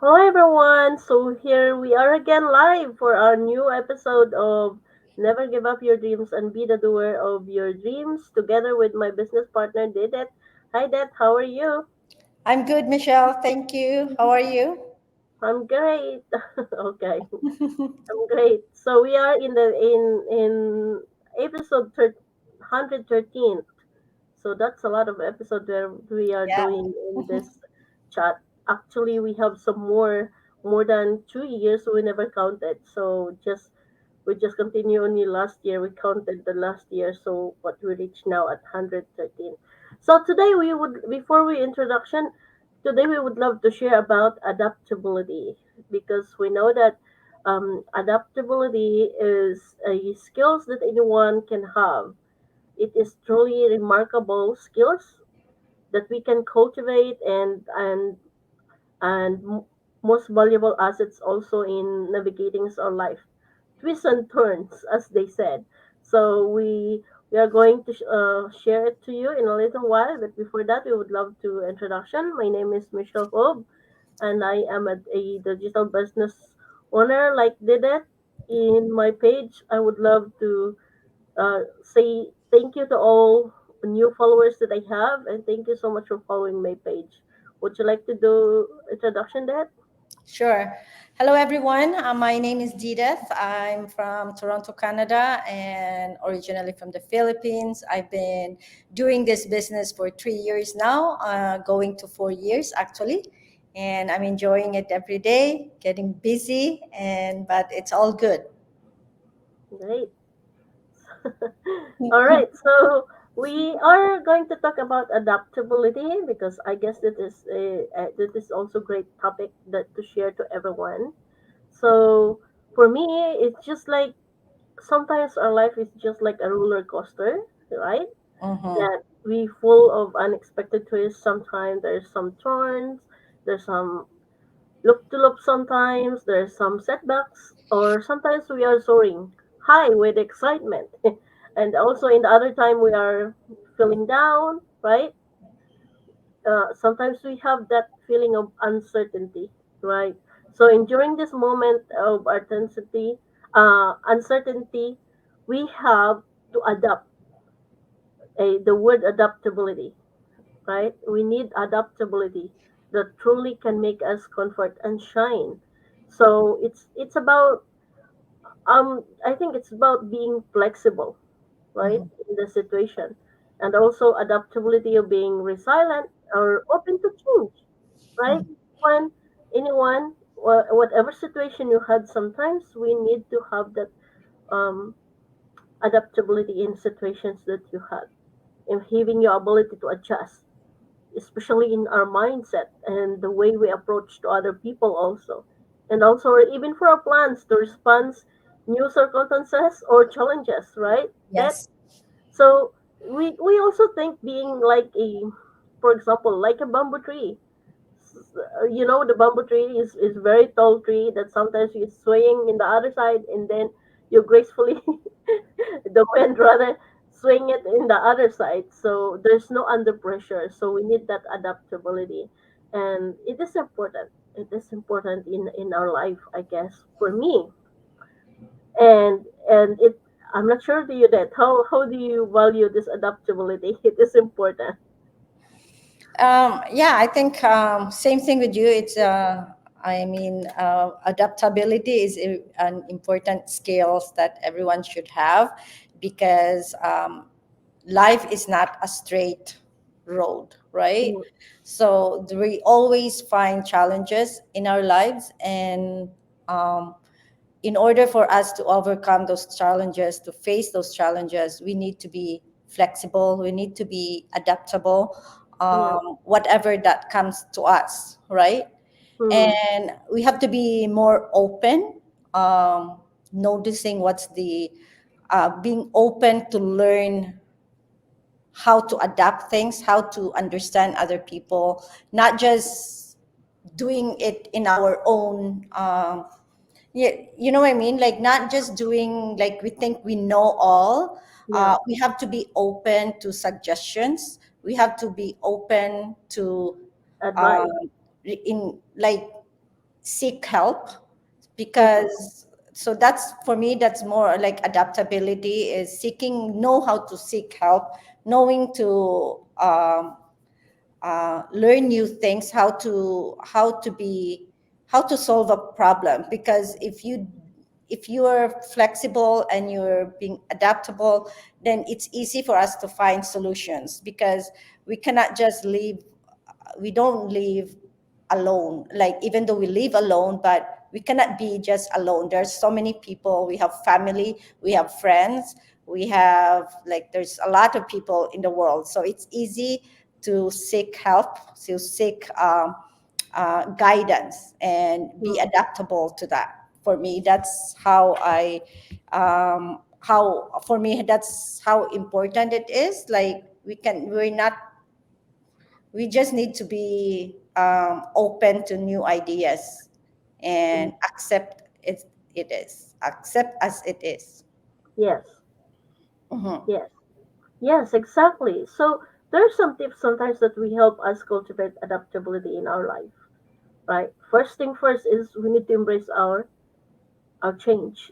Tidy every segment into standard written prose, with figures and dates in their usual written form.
Hello everyone. So here we are again live for our new episode of Never Give Up Your Dreams and Be the Doer of Your Dreams together with my business partner Didet. Hi Det, how are you? I'm good, Michelle. Thank you. How are you? I'm great. Okay. I'm great. So we are in episode 113. So that's a lot of episode where we are Yeah. doing in this chat. Actually, we have some more than 2 years we never counted. So we just continue only last year. We counted the last year, so what we reach now at 113. So today we would before we introduction, today we would love to share about adaptability because we know that adaptability is a skills that anyone can have. It is truly remarkable skills that we can cultivate and most valuable assets also in navigating our life twists and turns as they said. So we are going to share it to you in a little while, but before that we would love to introduction. My name is Michelle Hob, and I am a digital business owner like did it in my page. I would love to say thank you to all new followers that I have, and thank you so much for following my page. Would you like to do introduction, Dad? Sure. Hello, everyone. My name is Dideth. I'm from Toronto, Canada, and originally from the Philippines. I've been doing this business for 3 years now, going to 4 years actually. And I'm enjoying it every day, getting busy, but it's all good. Great. All right, so we are going to talk about adaptability because I guess that is also great topic that to share to everyone. So for me, it's just like sometimes our life is just like a roller coaster, right? Mm-hmm. That we full of unexpected twists. Sometimes there's some turns, there's some loop to loop. Sometimes there's some setbacks, or sometimes we are soaring high with excitement, and also in the other time we are feeling down, right? Sometimes we have that feeling of uncertainty, right? So in during this moment of uncertainty, we have to adapt. The word adaptability, right? We need adaptability that truly can make us comfort and shine. So it's about I think it's about being flexible, right, Mm-hmm. in the situation, and also adaptability of being resilient or open to change, right? When whatever situation you had, sometimes we need to have that um, adaptability in situations that you had, in having your ability to adjust, especially in our mindset and the way we approach to other people also, and also even for our plans to respond new circumstances or challenges, right? That Yes. so we also think being like a, for example, like a bamboo tree. The bamboo tree is very tall tree that sometimes you're swaying in the other side, and then you gracefully the wind rather swing it in the other side, so there's no under pressure. So we need that adaptability, and it is important in our life, I guess, for me. And it I'm not sure to you that how do you value this adaptability? It is important. Yeah, I think same thing with you. Adaptability is an important skills that everyone should have because life is not a straight road, right? Mm, So we always find challenges in our lives, and um, in order for us to overcome those challenges, to face those challenges, we need to be flexible, we need to be adaptable, yeah. whatever that comes to us, right? Mm, And we have to be more open, um, noticing what's the being open to learn how to adapt things, how to understand other people, not just doing it in our own yeah, you know what I mean? Like not just doing like we think we know all. yeah. We have to be open to suggestions. We have to be open to Advice. um, in like seek help, Mm-hmm. because so that's for me, that's more like adaptability is seeking, know how to seek help, knowing to learn new things, how to solve a problem. Because if you are flexible and you're being adaptable, then it's easy for us to find solutions, because we cannot just leave, we don't live alone. Like, even though we live alone, but we cannot be just alone. There's so many people, we have family, we have friends, we have, like, there's a lot of people in the world, so it's easy to seek help, to seek guidance and be Mm-hmm. adaptable to that. For me, that's how I how for me that's how important it is. Like, we're not, we just need to be open to new ideas and accept it, it is accept as it is. Yes. Mhm. Yes. Yes, exactly. So there's some tips sometimes that we help us cultivate adaptability in our life, right? First thing first is we need to embrace our change.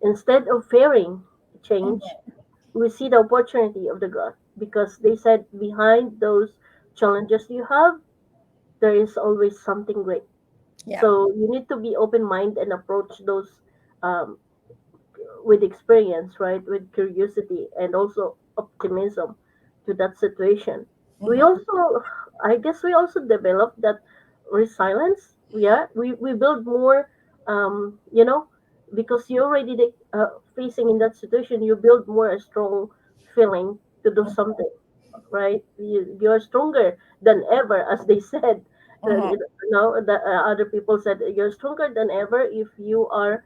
Instead of fearing change, Mhm. we see the opportunity of the growth because they said behind those challenges you have, there is always something great. Yeah. So you need to be open minded and approach those um, with experience, right? With curiosity and also optimism to that situation. We Mhm. also, I guess, we also develop that resilience. We build more, you know, because you're already facing in that situation. You build more a strong feeling to do something, right? You're stronger than ever, as they said. Mhm. The other people said you're stronger than ever if you are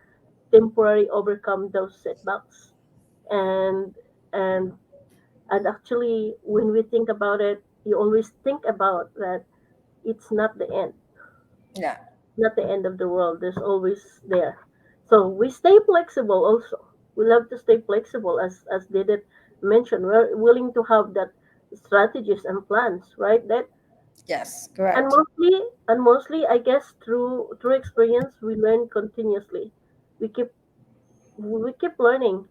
temporarily overcome those setbacks. And and and actually, when we think about it, you always think about that it's not the end, Yeah. not the end of the world. There's always there. So we stay flexible also. We love to stay flexible, as Didit mentioned. We're willing to have that strategies and plans, right? That Yes, and correct. mostly, I guess, through experience, we learn continuously. We keep we keep learning,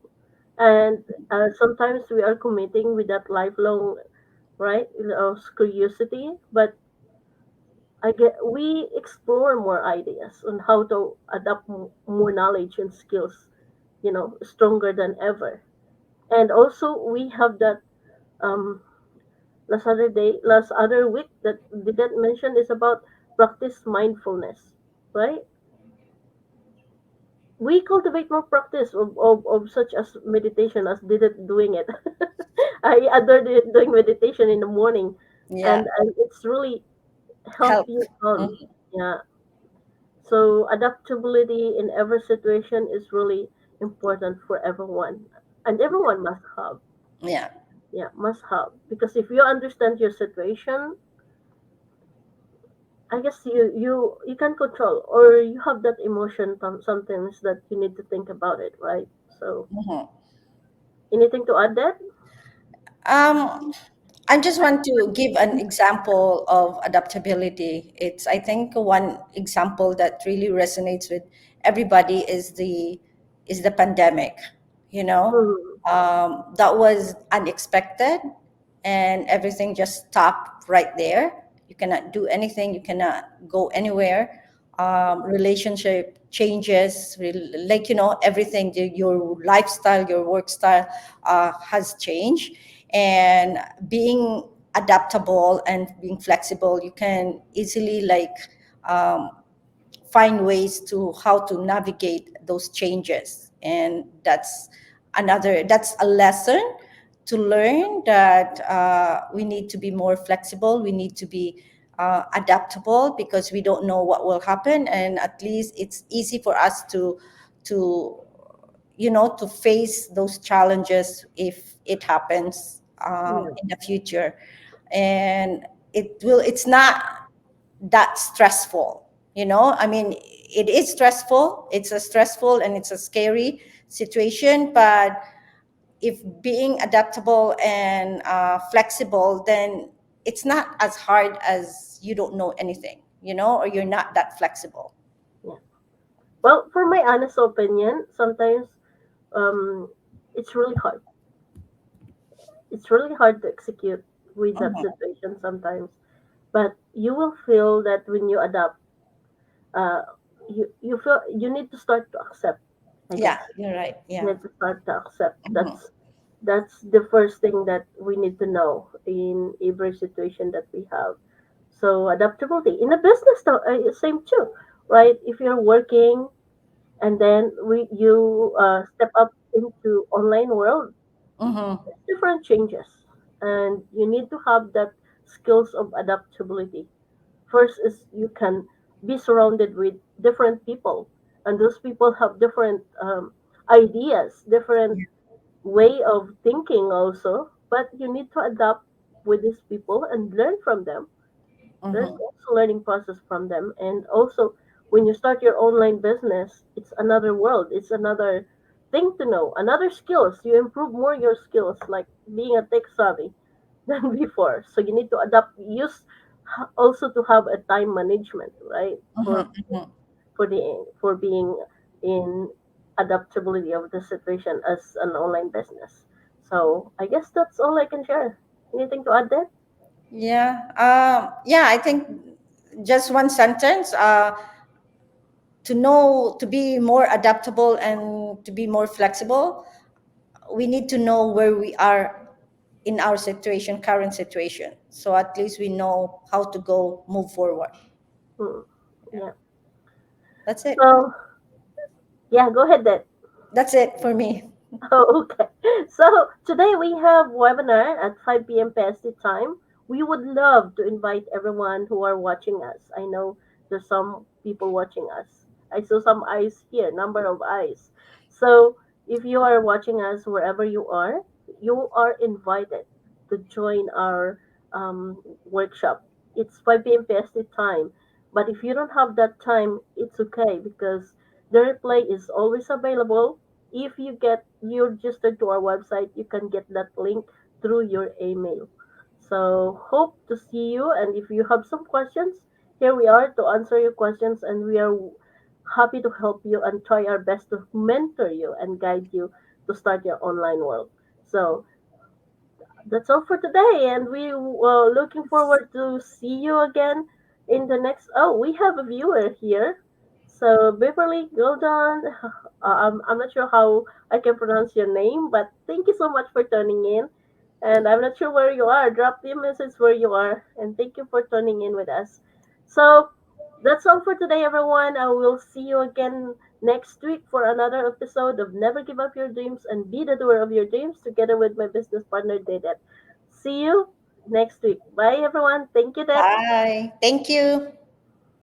and sometimes we are committing with that lifelong, right, curiosity. But I get we explore more ideas on how to adapt more knowledge and skills, stronger than ever. And also we have that um last other week that didn't mention is about practice mindfulness, right? We cultivate more practice of such as meditation as didn't doing it. I adore doing meditation in the morning, Yeah. and it's really help Help. you Mhm. yeah. So adaptability in every situation is really important for everyone, and everyone must have. Yeah. Yeah, must have, because if you understand your situation, I guess you can control, or you have that emotion sometimes that you need to think about it, right? So Mhm. anything to add that? Um, I just want to give an example of adaptability. It's, I think, one example that really resonates with everybody is the pandemic. You know, Mm, that was unexpected, and everything just stopped right there. You cannot do anything. You cannot go anywhere. Relationship changes, like, everything. Your lifestyle, your work style has changed, and being adaptable and being flexible, you can easily, like, um, find ways to how to navigate those changes. And that's a lesson to learn, that we need to be more flexible, we need to be adaptable, because we don't know what will happen, and at least it's easy for us to to face those challenges if it happens yeah, in the future. And it's not that stressful. I mean, it is stressful, it's a stressful and it's a scary situation, but if being adaptable and flexible, then it's not as hard as you don't know anything, or you're not that flexible. Well, for my honest opinion, sometimes um, it's really hard. It's really hard to execute with that Mhm. situation sometimes. But you will feel that when you adapt, uh, you feel you need to start to accept. I Yeah, guess you're right. you Yeah. need to start to accept. Mhm. That's the first thing that we need to know in every situation that we have. So adaptability in a business, though, same too, right? If you're working and then you step up into online world, Mhm. different changes, and you need to have that skills of adaptability. First is you can be surrounded with different people, and those people have different ideas, different way of thinking also, but you need to adapt with these people and learn from them. There's Mhm. also learning process from them, and also when you start your online business, it's another world, it's another thing to know, another skills. You improve more your skills, like being a tech savvy than before. So you need to adapt, use also to have a time management, right? Mhm. Mhm. For being in adaptability of the situation as an online business. So I guess that's all I can share. Anything to add there? Yeah. Yeah. I think just one sentence. To know to be more adaptable and to be more flexible, we need to know where we are in our situation, current situation. So at least we know how to go move forward. Hmm. Yeah. That's it. So yeah, go ahead then. That's it for me. Oh, okay. So today we have webinar at 5 p.m. PST time. We would love to invite everyone who are watching us. I know there's some people watching us. I saw some eyes here, number of eyes. So if you are watching us wherever you are invited to join our workshop. It's 5 p.m. PST time. But if you don't have that time, it's okay because the replay is always available. If you registered to our website, you can get that link through your email. So hope to see you, and if you have some questions, here we are to answer your questions, and we are happy to help you and try our best to mentor you and guide you to start your online world. So that's all for today, and we looking forward to see you again in the next. Oh, we have a viewer here. So Beverly Golden, I'm not sure how I can pronounce your name, but thank you so much for tuning in. And I'm not sure where you are. Drop me a message where you are, and thank you for tuning in with us. So that's all for today, everyone. I will see you again next week for another episode of Never Give Up Your Dreams and Be the Doer of Your Dreams together with my business partner, Dedet. See you next week. Bye, everyone. Thank you, Det. Bye. Thank you.